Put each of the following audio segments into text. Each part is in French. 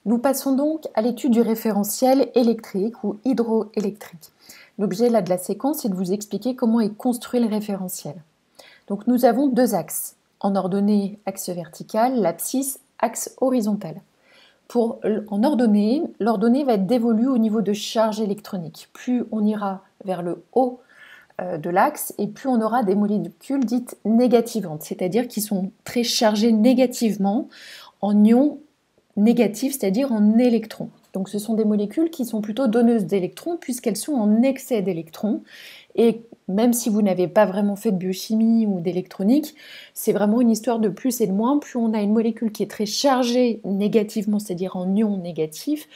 Nous passons donc à l'étude du référentiel électrique ou hydroélectrique. L'objet là de la séquence est de vous expliquer comment est construit le référentiel. Donc nous avons deux axes, en ordonnée axe vertical, l'abscisse axe horizontal. En ordonnée, l'ordonnée va être dévolue au niveau de charge électronique. Plus on ira vers le haut de l'axe et plus on aura des molécules dites négativantes, c'est-à-dire qui sont très chargées négativement en ions négatifs, c'est-à-dire en électrons. Donc ce sont des molécules qui sont plutôt donneuses d'électrons puisqu'elles sont en excès d'électrons. Et même si vous n'avez pas vraiment fait de biochimie ou d'électronique, c'est vraiment une histoire de plus et de moins. Plus on a une molécule qui est très chargée négativement, c'est-à-dire en ions négatifs,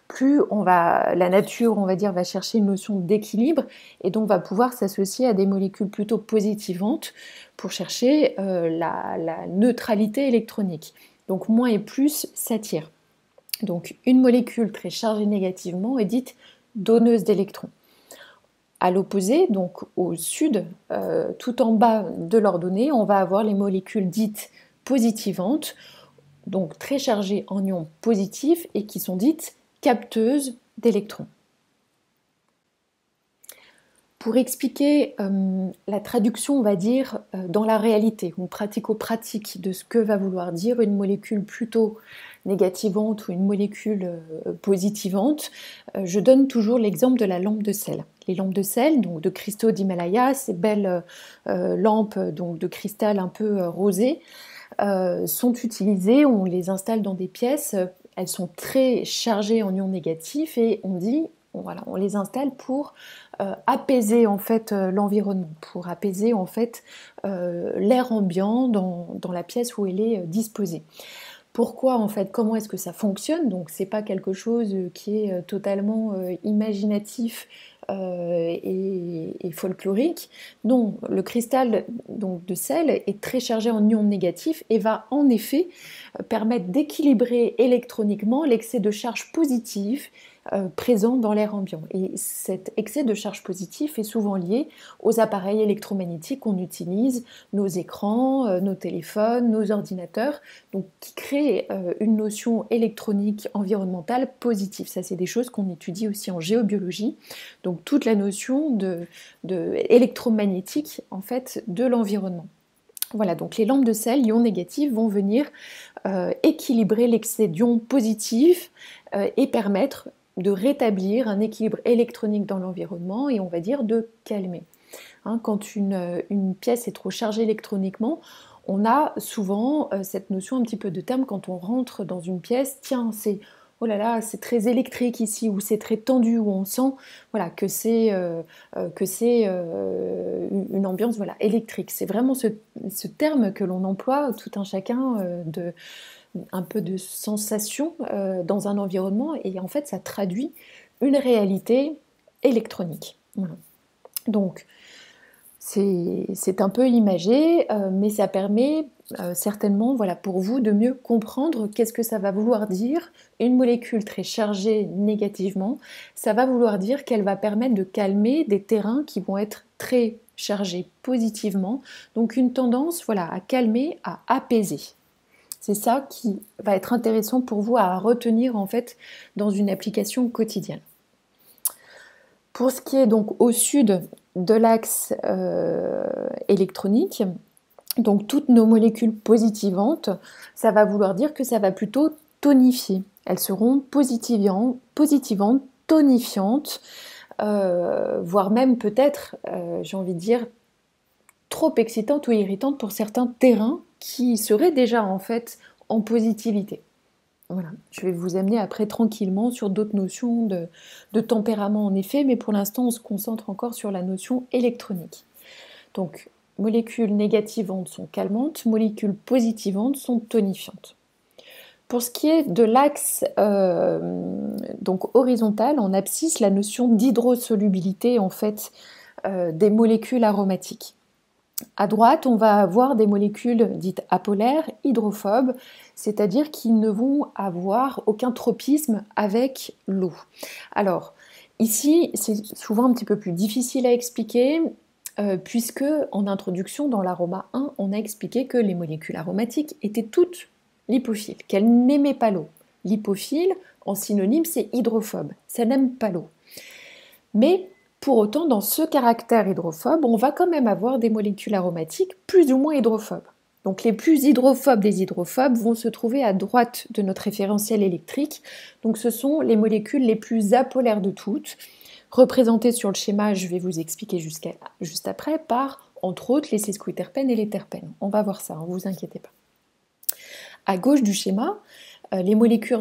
plus la nature, on va dire, va chercher une notion d'équilibre et donc va pouvoir s'associer à des molécules plutôt positivantes pour chercher la neutralité électronique. Donc moins et plus s'attirent. Donc une molécule très chargée négativement est dite donneuse d'électrons. À l'opposé, donc au sud, tout en bas de l'ordonnée, on va avoir les molécules dites positivantes, donc très chargées en ions positifs et qui sont dites capteuses d'électrons. Pour expliquer la traduction, on va dire, dans la réalité, ou pratico-pratique de ce que va vouloir dire une molécule plutôt négativante ou une molécule positivante, je donne toujours l'exemple de la lampe de sel. Les lampes de sel, donc de cristaux d'Himalaya, ces belles lampes donc de cristal un peu rosé, sont utilisées, on les installe dans des pièces, elles sont très chargées en ions négatifs et on les installe pour apaiser en fait l'environnement, pour apaiser en fait l'air ambiant dans la pièce où elle est disposée. Pourquoi en fait, comment est-ce que ça fonctionne? Donc c'est pas quelque chose qui est totalement imaginatif et folklorique. Non, le cristal donc, de sel est très chargé en ions négatifs et va en effet permettre d'équilibrer électroniquement l'excès de charge positive présent dans l'air ambiant. Et cet excès de charge positive est souvent lié aux appareils électromagnétiques qu'on utilise, nos écrans, nos téléphones, nos ordinateurs, donc qui créent une notion électronique environnementale positive. Ça, c'est des choses qu'on étudie aussi en géobiologie. Donc toute la notion de électromagnétique en fait de l'environnement. Voilà, donc les lampes de sel, ions négatifs, vont venir équilibrer l'excès d'ions positifs et permettre de rétablir un équilibre électronique dans l'environnement et on va dire de calmer. Quand une pièce est trop chargée électroniquement, on a souvent cette notion un petit peu de terme quand on rentre dans une pièce, tiens, c'est oh là là, c'est très électrique ici, ou c'est très tendu, où on sent voilà, que c'est une ambiance voilà, électrique. C'est vraiment ce terme que l'on emploie tout un chacun un peu de sensation dans un environnement et en fait ça traduit une réalité électronique. Voilà. Donc c'est un peu imagé, mais ça permet certainement voilà, pour vous de mieux comprendre qu'est-ce que ça va vouloir dire une molécule très chargée négativement. Ça va vouloir dire qu'elle va permettre de calmer des terrains qui vont être très chargés positivement. Donc une tendance voilà, à calmer, à apaiser. C'est ça qui va être intéressant pour vous à retenir en fait dans une application quotidienne. Pour ce qui est donc au sud de l'axe électronique, donc toutes nos molécules positivantes, ça va vouloir dire que ça va plutôt tonifier. Elles seront positivantes, tonifiantes, voire même peut-être, j'ai envie de dire, trop excitantes ou irritantes pour certains terrains qui seraient déjà en fait en positivité. Voilà. Je vais vous amener après tranquillement sur d'autres notions de tempérament en effet, mais pour l'instant on se concentre encore sur la notion électronique. Donc molécules négativantes sont calmantes, molécules positivantes sont tonifiantes. Pour ce qui est de l'axe donc horizontal, en abscisse, la notion d'hydrosolubilité en fait des molécules aromatiques. À droite, on va avoir des molécules dites apolaires, hydrophobes, c'est-à-dire qui ne vont avoir aucun tropisme avec l'eau. Alors, ici, c'est souvent un petit peu plus difficile à expliquer, puisque en introduction, dans l'aroma 1, on a expliqué que les molécules aromatiques étaient toutes lipophiles, qu'elles n'aimaient pas l'eau. Lipophile, en synonyme, c'est hydrophobe. Ça n'aime pas l'eau. Mais pour autant, dans ce caractère hydrophobe, on va quand même avoir des molécules aromatiques plus ou moins hydrophobes. Donc les plus hydrophobes des hydrophobes vont se trouver à droite de notre référentiel électrique. Donc ce sont les molécules les plus apolaires de toutes, représentées sur le schéma, je vais vous expliquer juste après, par, entre autres, les sesquiterpènes et les terpènes. On va voir ça, ne vous inquiétez pas. À gauche du schéma, les molécules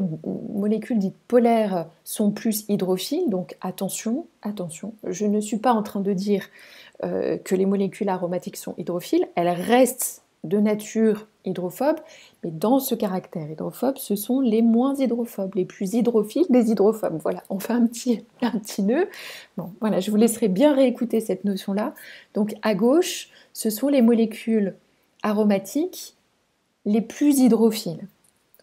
dites polaires sont plus hydrophiles, donc attention, je ne suis pas en train de dire que les molécules aromatiques sont hydrophiles, elles restent de nature hydrophobe, mais dans ce caractère hydrophobe, ce sont les moins hydrophobes, les plus hydrophiles des hydrophobes. Voilà, on fait un petit nœud. Bon, voilà, je vous laisserai bien réécouter cette notion-là. Donc à gauche, ce sont les molécules aromatiques les plus hydrophiles.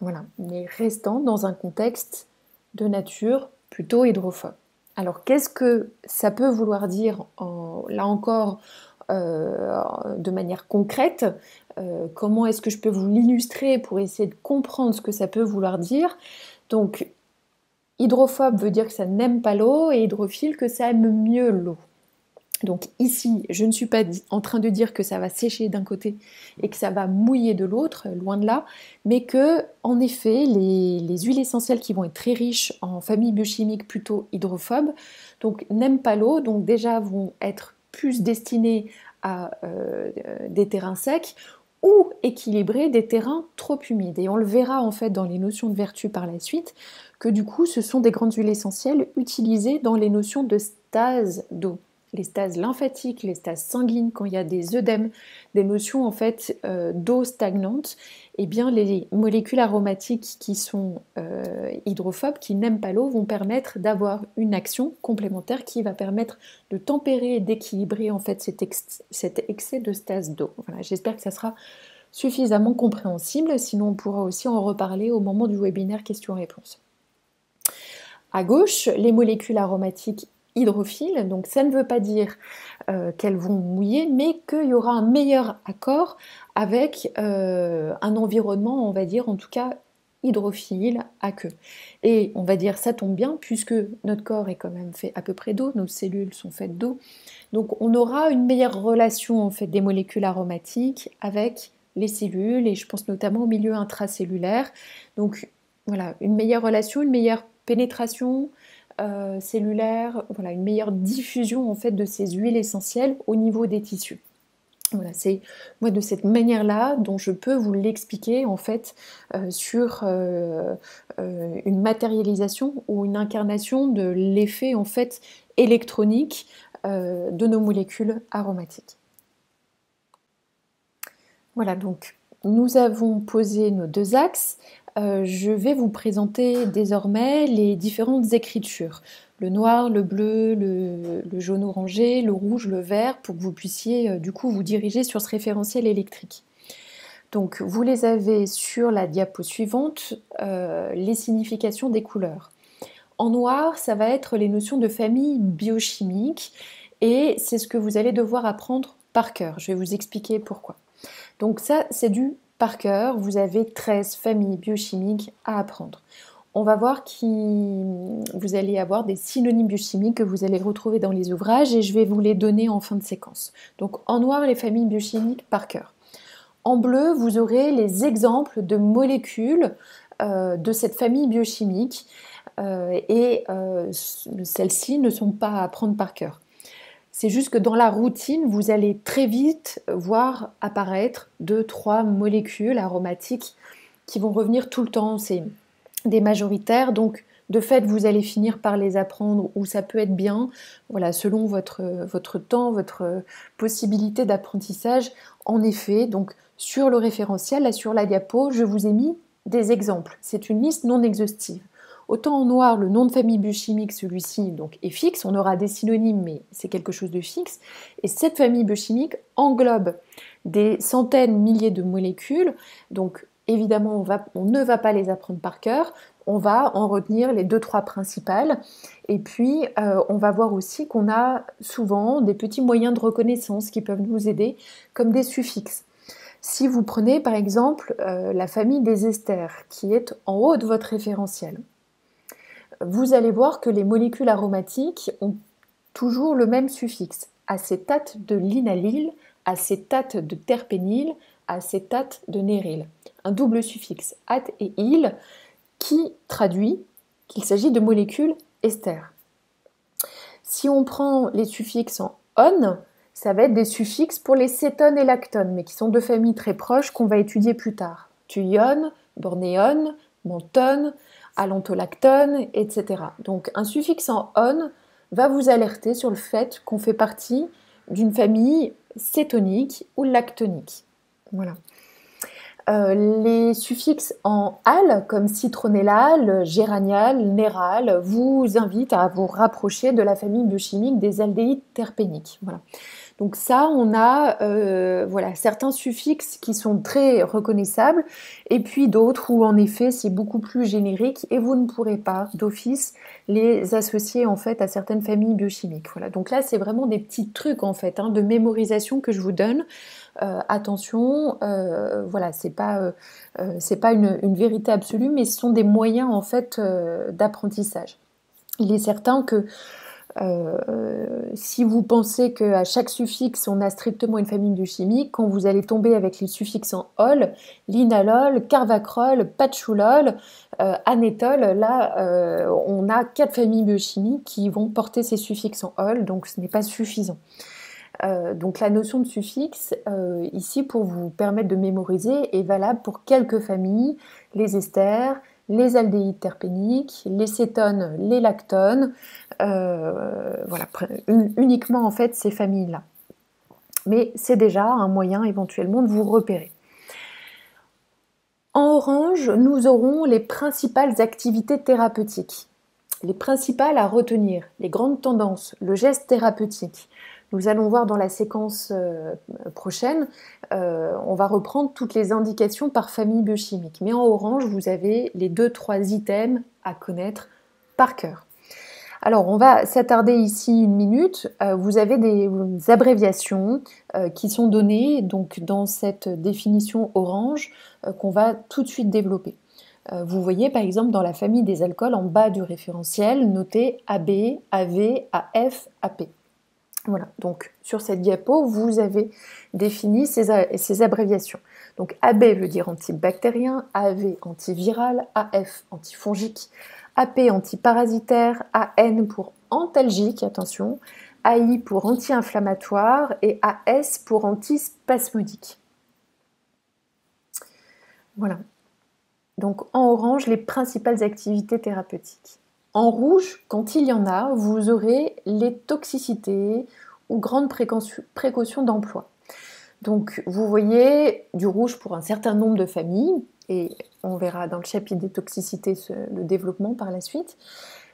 Voilà, mais restant dans un contexte de nature plutôt hydrophobe. Alors qu'est-ce que ça peut vouloir dire, là encore, de manière concrète, comment est-ce que je peux vous l'illustrer pour essayer de comprendre ce que ça peut vouloir dire. Donc, hydrophobe veut dire que ça n'aime pas l'eau et hydrophile que ça aime mieux l'eau. Donc ici, je ne suis pas en train de dire que ça va sécher d'un côté et que ça va mouiller de l'autre, loin de là, mais que, en effet, les huiles essentielles qui vont être très riches en familles biochimiques plutôt hydrophobes, donc n'aiment pas l'eau, donc déjà vont être plus destinées à des terrains secs ou équilibrer des terrains trop humides. Et on le verra en fait dans les notions de vertu par la suite, que du coup ce sont des grandes huiles essentielles utilisées dans les notions de stase d'eau. Les stases lymphatiques, les stases sanguines, quand il y a des œdèmes, des notions en fait d'eau stagnante, eh bien les molécules aromatiques qui sont hydrophobes, qui n'aiment pas l'eau, vont permettre d'avoir une action complémentaire qui va permettre de tempérer et d'équilibrer en fait cet excès de stase d'eau. Voilà, j'espère que ça sera suffisamment compréhensible, sinon on pourra aussi en reparler au moment du webinaire questions-réponses. À gauche, les molécules aromatiques hydrophiles, donc ça ne veut pas dire qu'elles vont mouiller, mais qu'il y aura un meilleur accord avec un environnement, on va dire en tout cas hydrophile, aqueux. Et on va dire ça tombe bien puisque notre corps est quand même fait à peu près d'eau, nos cellules sont faites d'eau, donc on aura une meilleure relation en fait des molécules aromatiques avec les cellules, et je pense notamment au milieu intracellulaire. Donc voilà, une meilleure relation, une meilleure pénétration cellulaire, voilà, une meilleure diffusion en fait de ces huiles essentielles au niveau des tissus. Voilà, c'est moi de cette manière-là dont je peux vous l'expliquer en fait sur une matérialisation ou une incarnation de l'effet en fait électronique de nos molécules aromatiques. Voilà, donc nous avons posé nos deux axes. Je vais vous présenter désormais les différentes écritures. Le noir, le bleu, le jaune orangé, le rouge, le vert, pour que vous puissiez du coup vous diriger sur ce référentiel électrique. Donc vous les avez sur la diapo suivante, les significations des couleurs. En noir, ça va être les notions de famille biochimique et c'est ce que vous allez devoir apprendre par cœur. Je vais vous expliquer pourquoi. Donc ça, c'est du par cœur, vous avez 13 familles biochimiques à apprendre. On va voir que vous allez avoir des synonymes biochimiques que vous allez retrouver dans les ouvrages et je vais vous les donner en fin de séquence. Donc en noir, les familles biochimiques par cœur. En bleu, vous aurez les exemples de molécules de cette famille biochimique et celles-ci ne sont pas à apprendre par cœur. C'est juste que dans la routine, vous allez très vite voir apparaître 2-3 molécules aromatiques qui vont revenir tout le temps. C'est des majoritaires, donc de fait, vous allez finir par les apprendre ou ça peut être bien, voilà, selon votre temps, votre possibilité d'apprentissage. En effet, donc sur le référentiel, là sur la diapo, je vous ai mis des exemples. C'est une liste non exhaustive. Autant en noir, le nom de famille biochimique, celui-ci, donc, est fixe, on aura des synonymes, mais c'est quelque chose de fixe. Et cette famille biochimique englobe des centaines, milliers de molécules. Donc, évidemment, on ne va pas les apprendre par cœur. On va en retenir les 2-3 principales. Et puis, on va voir aussi qu'on a souvent des petits moyens de reconnaissance qui peuvent nous aider, comme des suffixes. Si vous prenez par exemple la famille des esters qui est en haut de votre référentiel, vous allez voir que les molécules aromatiques ont toujours le même suffixe, acétate de linalyle, acétate de terpényle, acétate de néryle. Un double suffixe at et il qui traduit qu'il s'agit de molécules esters. Si on prend les suffixes en on, ça va être des suffixes pour les cétones et lactones, mais qui sont deux familles très proches qu'on va étudier plus tard. Thuione, bornéone, mentone, allantoalactone, etc. Donc un suffixe en on va vous alerter sur le fait qu'on fait partie d'une famille cétonique ou lactonique. Voilà. Les suffixes en al, comme citronellal, géranial, néral, vous invitent à vous rapprocher de la famille biochimique des aldéhydes terpéniques. Voilà. Donc ça, on a certains suffixes qui sont très reconnaissables, et puis d'autres où en effet c'est beaucoup plus générique et vous ne pourrez pas d'office les associer en fait à certaines familles biochimiques. Voilà. Donc là, c'est vraiment des petits trucs en fait de mémorisation que je vous donne. Attention, c'est pas une vérité absolue, mais ce sont des moyens en fait d'apprentissage. Il est certain que si vous pensez qu'à chaque suffixe on a strictement une famille biochimique, quand vous allez tomber avec les suffixes en ol, linalol, carvacrol, patchoulol, anétol, là on a 4 familles biochimiques qui vont porter ces suffixes en ol, donc ce n'est pas suffisant. Donc la notion de suffixe, ici pour vous permettre de mémoriser, est valable pour quelques familles, les esters, les aldéhydes terpéniques, les cétones, les lactones, uniquement en fait ces familles-là. Mais c'est déjà un moyen éventuellement de vous repérer. En orange, nous aurons les principales activités thérapeutiques, les principales à retenir, les grandes tendances, le geste thérapeutique. Nous allons voir dans la séquence prochaine, on va reprendre toutes les indications par famille biochimique. Mais en orange, vous avez les 2-3 items à connaître par cœur. Alors, on va s'attarder ici une minute. Vous avez des abréviations qui sont données donc, dans cette définition orange qu'on va tout de suite développer. Vous voyez par exemple dans la famille des alcools en bas du référentiel noté AB, AV, AF, AP. Voilà, donc sur cette diapo, vous avez défini ces abréviations. Donc AB veut dire antibactérien, AV antiviral, AF antifongique, AP antiparasitaire, AN pour antalgique, attention, AI pour anti-inflammatoire et AS pour antispasmodique. Voilà. Donc en orange, les principales activités thérapeutiques. En rouge, quand il y en a, vous aurez les toxicités ou grandes précautions d'emploi. Donc vous voyez du rouge pour un certain nombre de familles, et on verra dans le chapitre des toxicités le développement par la suite.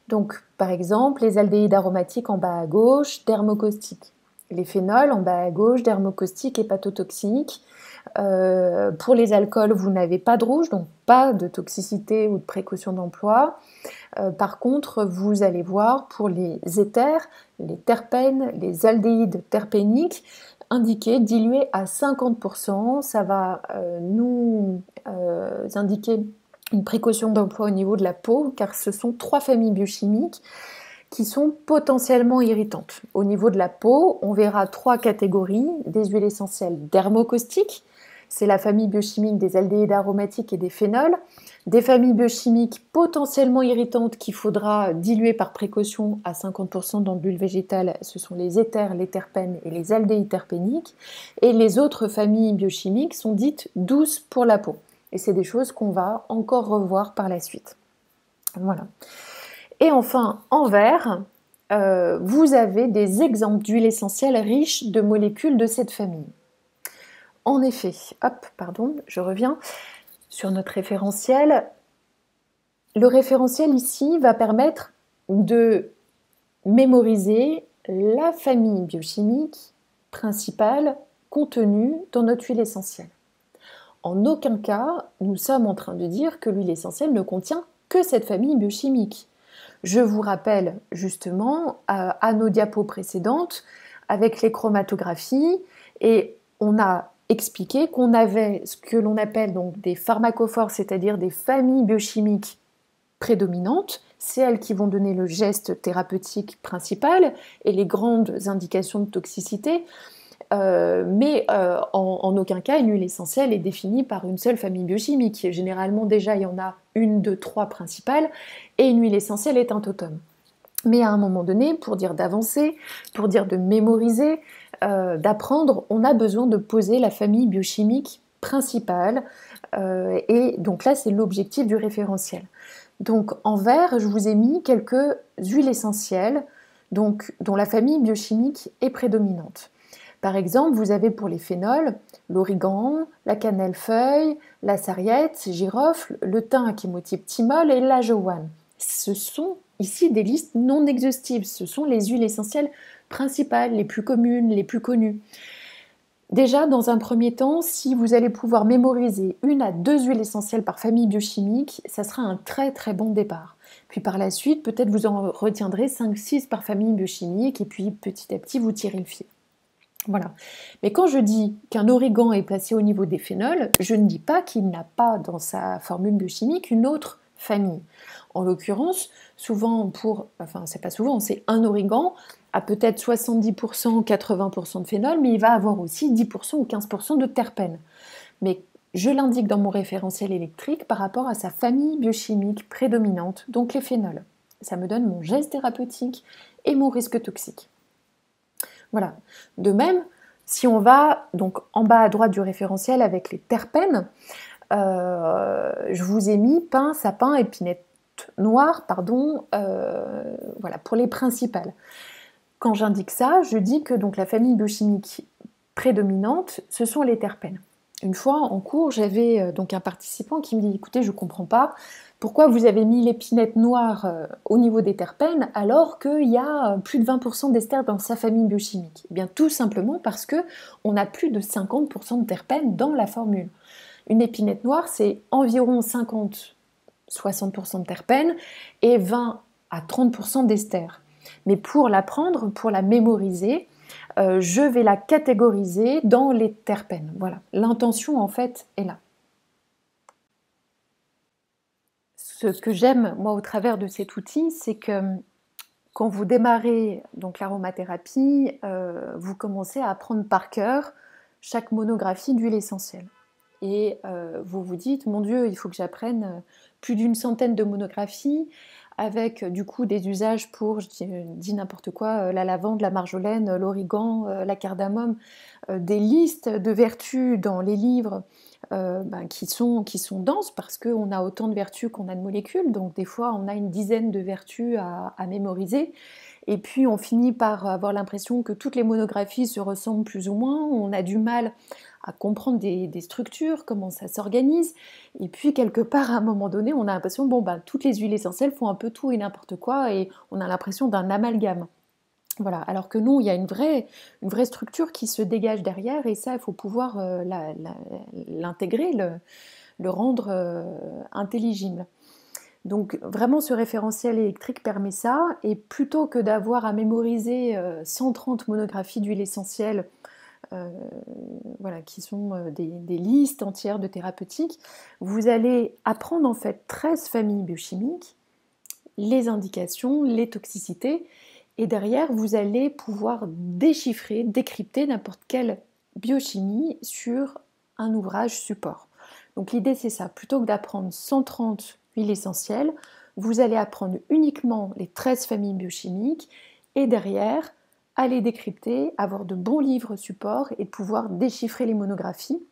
Donc par exemple, les aldéhydes aromatiques en bas à gauche, dermocaustiques. Les phénols en bas à gauche, dermocaustiques, hépatotoxiques. Pour les alcools, vous n'avez pas de rouge, donc pas de toxicité ou de précaution d'emploi. Par contre, vous allez voir pour les éthers, les terpènes, les aldéhydes terpéniques, indiqués, dilués à 50%. Ça va nous indiquer une précaution d'emploi au niveau de la peau, car ce sont 3 familles biochimiques qui sont potentiellement irritantes. Au niveau de la peau, on verra 3 catégories, des huiles essentielles dermocaustiques, c'est la famille biochimique des aldéhydes aromatiques et des phénols, des familles biochimiques potentiellement irritantes qu'il faudra diluer par précaution à 50% dans de l'huile végétale, ce sont les éthers, les terpènes et les aldéhydes terpéniques, et les autres familles biochimiques sont dites douces pour la peau. Et c'est des choses qu'on va encore revoir par la suite. Voilà. Et enfin, en vert, vous avez des exemples d'huiles essentielles riches de molécules de cette famille. En effet, je reviens sur notre référentiel. Le référentiel ici va permettre de mémoriser la famille biochimique principale contenue dans notre huile essentielle. En aucun cas, nous sommes en train de dire que l'huile essentielle ne contient que cette famille biochimique. Je vous rappelle justement à nos diapos précédentes avec les chromatographies, et on a expliqué qu'on avait ce que l'on appelle donc des pharmacophores, c'est-à-dire des familles biochimiques prédominantes, c'est elles qui vont donner le geste thérapeutique principal et les grandes indications de toxicité, mais en aucun cas une huile essentielle est définie par une seule famille biochimique. Généralement déjà il y en a une, deux, trois principales, et une huile essentielle est un totem. Mais à un moment donné, pour dire d'avancer, pour dire de mémoriser, d'apprendre, on a besoin de poser la famille biochimique principale, et donc là c'est l'objectif du référentiel. Donc en vert, je vous ai mis quelques huiles essentielles donc, dont la famille biochimique est prédominante. Par exemple, vous avez pour les phénols l'origan, la cannelle-feuille, la sarriette, girofle, le thym à chémotype thymol et l'ajowane. Ce sont ici des listes non exhaustives, ce sont les huiles essentielles principales, les plus communes, les plus connues. Déjà, dans un premier temps, si vous allez pouvoir mémoriser 1 à 2 huiles essentielles par famille biochimique, ça sera un très très bon départ. Puis par la suite, peut-être vous en retiendrez 5-6 par famille biochimique, et puis petit à petit, vous tirez le fil. Voilà. Mais quand je dis qu'un origan est placé au niveau des phénols, je ne dis pas qu'il n'a pas dans sa formule biochimique une autre famille. En l'occurrence, c'est un origan à peut-être 70%, 80% de phénol, mais il va avoir aussi 10% ou 15% de terpènes. Mais je l'indique dans mon référentiel électrique par rapport à sa famille biochimique prédominante, donc les phénols. Ça me donne mon geste thérapeutique et mon risque toxique. Voilà. De même, si on va donc en bas à droite du référentiel avec les terpènes, je vous ai mis pin, sapin, épinette noire, voilà, pour les principales. Quand j'indique ça, je dis que donc la famille biochimique prédominante, ce sont les terpènes. Une fois en cours, j'avais donc un participant qui me dit « Écoutez, je ne comprends pas, pourquoi vous avez mis l'épinette noire au niveau des terpènes alors qu'il y a plus de 20% d'ester dans sa famille biochimique ?» Eh bien, tout simplement parce qu'on a plus de 50% de terpènes dans la formule. Une épinette noire, c'est environ 50-60% de terpènes et 20 à 30% d'ester. Mais pour l'apprendre, pour la mémoriser, je vais la catégoriser dans les terpènes. Voilà, l'intention en fait est là. Ce que j'aime moi au travers de cet outil, c'est que quand vous démarrez donc l'aromathérapie, vous commencez à apprendre par cœur chaque monographie d'huile essentielle. Et vous vous dites, mon Dieu, il faut que j'apprenne plus d'une centaine de monographies, avec du coup des usages pour, je dis n'importe quoi, la lavande, la marjolaine, l'origan, la cardamome, des listes de vertus dans les livres qui sont denses parce qu'on a autant de vertus qu'on a de molécules, donc des fois on a une dizaine de vertus à mémoriser. Et puis on finit par avoir l'impression que toutes les monographies se ressemblent plus ou moins, on a du mal à comprendre des structures, comment ça s'organise, et puis quelque part à un moment donné on a l'impression toutes les huiles essentielles font un peu tout et n'importe quoi, et on a l'impression d'un amalgame. Voilà, alors que non, il y a une vraie structure qui se dégage derrière, et ça il faut pouvoir l'intégrer, le rendre intelligible. Donc vraiment ce référentiel électrique permet ça, et plutôt que d'avoir à mémoriser 130 monographies d'huile essentielle, qui sont des listes entières de thérapeutiques, vous allez apprendre en fait 13 familles biochimiques, les indications, les toxicités, et derrière vous allez pouvoir déchiffrer, décrypter n'importe quelle biochimie sur un ouvrage support. Donc l'idée c'est ça, plutôt que d'apprendre 130 huiles essentielles, vous allez apprendre uniquement les 13 familles biochimiques, et derrière aller décrypter, avoir de bons livres support et pouvoir déchiffrer les monographies.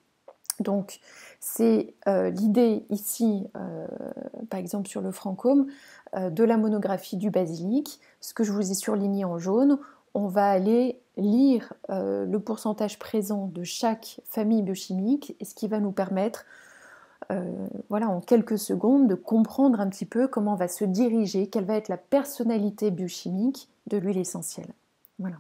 Donc c'est l'idée ici, par exemple sur le Francome, de la monographie du basilic, ce que je vous ai surligné en jaune. On va aller lire le pourcentage présent de chaque famille biochimique, et ce qui va nous permettre en quelques secondes de comprendre un petit peu comment va se diriger, quelle va être la personnalité biochimique de l'huile essentielle. Voilà,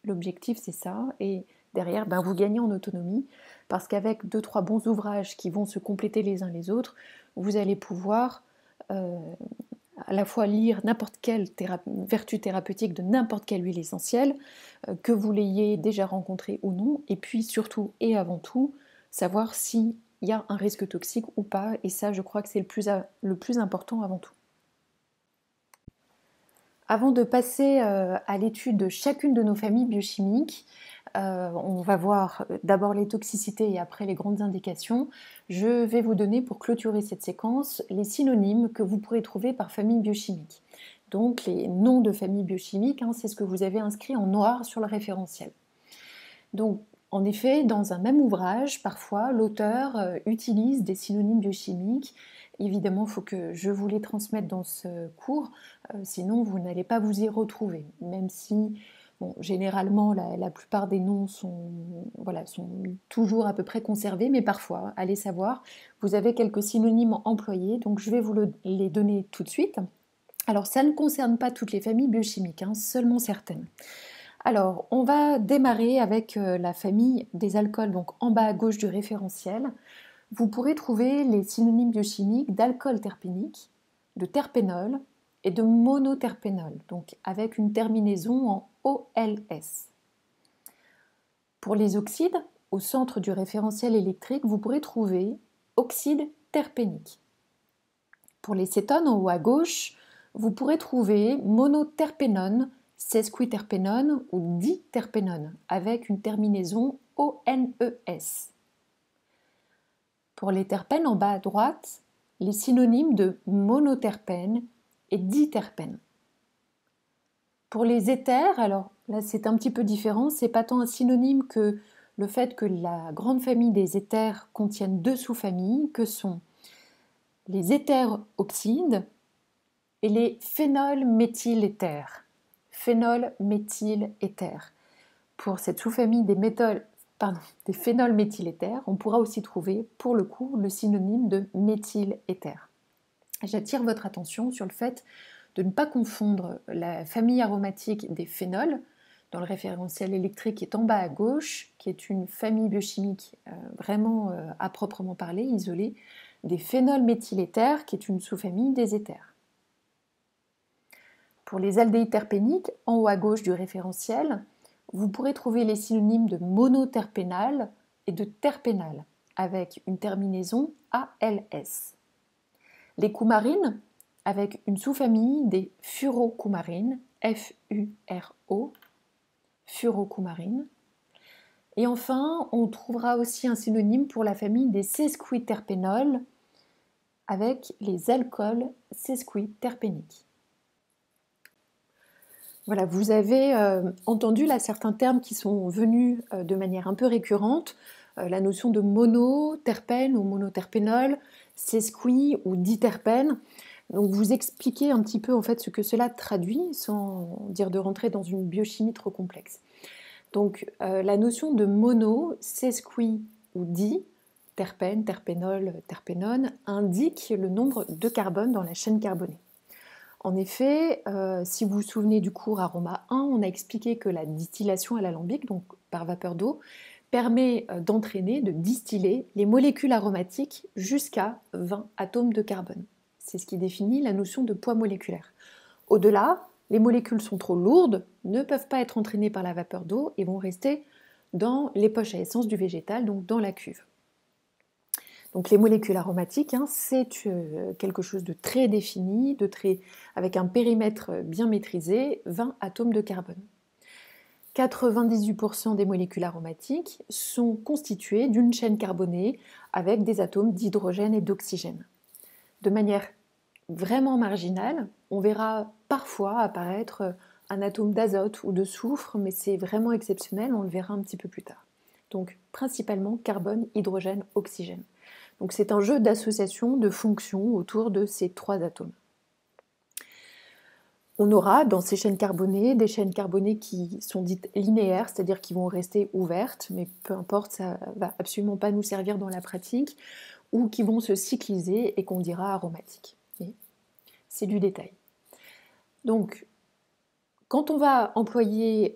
l'objectif c'est ça, et derrière vous gagnez en autonomie, parce qu'avec 2-3 bons ouvrages qui vont se compléter les uns les autres, vous allez pouvoir à la fois lire n'importe quelle vertu thérapeutique de n'importe quelle huile essentielle, que vous l'ayez déjà rencontrée ou non, et puis surtout et avant tout, savoir s'il y a un risque toxique ou pas, et ça je crois que c'est le plus important avant tout. Avant de passer à l'étude de chacune de nos familles biochimiques, on va voir d'abord les toxicités et après les grandes indications. Je vais vous donner, pour clôturer cette séquence, les synonymes que vous pourrez trouver par famille biochimique. Donc les noms de familles biochimiques, c'est ce que vous avez inscrit en noir sur le référentiel. Donc en effet, dans un même ouvrage, parfois l'auteur utilise des synonymes biochimiques. Évidemment, il faut que je vous les transmette dans ce cours, sinon vous n'allez pas vous y retrouver, même si bon, généralement la plupart des noms sont toujours à peu près conservés, mais parfois, allez savoir, vous avez quelques synonymes employés, donc je vais vous les donner tout de suite. Alors ça ne concerne pas toutes les familles biochimiques, seulement certaines. Alors, on va démarrer avec la famille des alcools, donc en bas à gauche du référentiel. Vous pourrez trouver les synonymes biochimiques d'alcool terpénique, de terpénol et de monoterpénol, donc avec une terminaison en OLS. Pour les oxydes, au centre du référentiel électrique, vous pourrez trouver oxyde terpénique. Pour les cétones, en haut à gauche, vous pourrez trouver monoterpénone, sesquiterpénone ou diterpénone, avec une terminaison ONES. Pour les terpènes, en bas à droite, les synonymes de monoterpène et diterpène. Pour les éthers, alors là c'est un petit peu différent, c'est pas tant un synonyme que le fait que la grande famille des éthers contienne deux sous-familles, que sont les éthers oxydes et les phénolméthyléthers. Phénolméthyléthers. Pour cette sous-famille des phénolméthyléthers, on pourra aussi trouver, pour le coup, le synonyme de méthyléther. J'attire votre attention sur le fait de ne pas confondre la famille aromatique des phénols, dans le référentiel électrique qui est en bas à gauche, qui est une famille biochimique vraiment à proprement parler, isolée, des phénolméthyléthers, qui est une sous-famille des éthers. Pour les aldéhydes terpéniques, en haut à gauche du référentiel, vous pourrez trouver les synonymes de monoterpénal et de terpénal, avec une terminaison ALS. Les coumarines, avec une sous-famille des furocoumarines, F-U-R-O, furocoumarines. Et enfin, on trouvera aussi un synonyme pour la famille des sesquiterpénols, avec les alcools sesquiterpéniques. Voilà, vous avez entendu là certains termes qui sont venus de manière un peu récurrente, la notion de monoterpène ou monoterpénol, sesqui ou diterpène. Donc vous expliquez un petit peu en fait ce que cela traduit, sans dire de rentrer dans une biochimie trop complexe. Donc la notion de mono, sesqui ou di, terpène, terpénol, terpénone, indique le nombre de carbone dans la chaîne carbonée. En effet, si vous vous souvenez du cours aroma 1, on a expliqué que la distillation à l'alambic, donc par vapeur d'eau, permet d'entraîner, de distiller les molécules aromatiques jusqu'à 20 atomes de carbone. C'est ce qui définit la notion de poids moléculaire. Au-delà, les molécules sont trop lourdes, ne peuvent pas être entraînées par la vapeur d'eau et vont rester dans les poches à essence du végétal, donc dans la cuve. Donc les molécules aromatiques, c'est quelque chose de très défini, avec un périmètre bien maîtrisé, 20 atomes de carbone. 98% des molécules aromatiques sont constituées d'une chaîne carbonée avec des atomes d'hydrogène et d'oxygène. De manière vraiment marginale, on verra parfois apparaître un atome d'azote ou de soufre, mais c'est vraiment exceptionnel, on le verra un petit peu plus tard. Donc principalement carbone, hydrogène, oxygène. Donc c'est un jeu d'association de fonctions autour de ces trois atomes. On aura dans ces chaînes carbonées des chaînes carbonées qui sont dites linéaires, c'est-à-dire qui vont rester ouvertes, mais peu importe, ça ne va absolument pas nous servir dans la pratique, ou qui vont se cycliser et qu'on dira aromatiques. C'est du détail. Donc, quand on va employer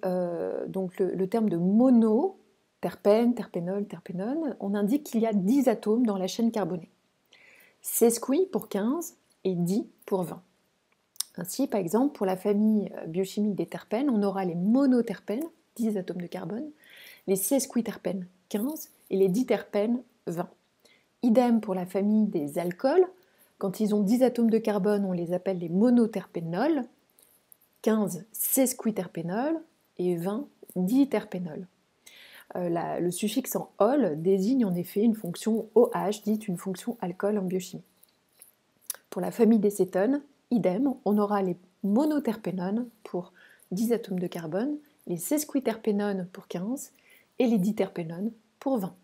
donc le terme de mono, terpène, terpénol, terpénone, on indique qu'il y a 10 atomes dans la chaîne carbonée. Sesqui pour 15 et di pour 20. Ainsi, par exemple, pour la famille biochimique des terpènes, on aura les monoterpènes, 10 atomes de carbone, les sesquiterpènes, 15, et les diterpènes 20. Idem pour la famille des alcools. Quand ils ont 10 atomes de carbone, on les appelle les monoterpénols. 15 sesquiterpénols et 20 diterpénols. Le suffixe en ol désigne en effet une fonction OH, dite une fonction alcool en biochimie. Pour la famille des cétones, idem, on aura les monoterpénones pour 10 atomes de carbone, les sesquiterpénones pour 15 et les diterpénones pour 20.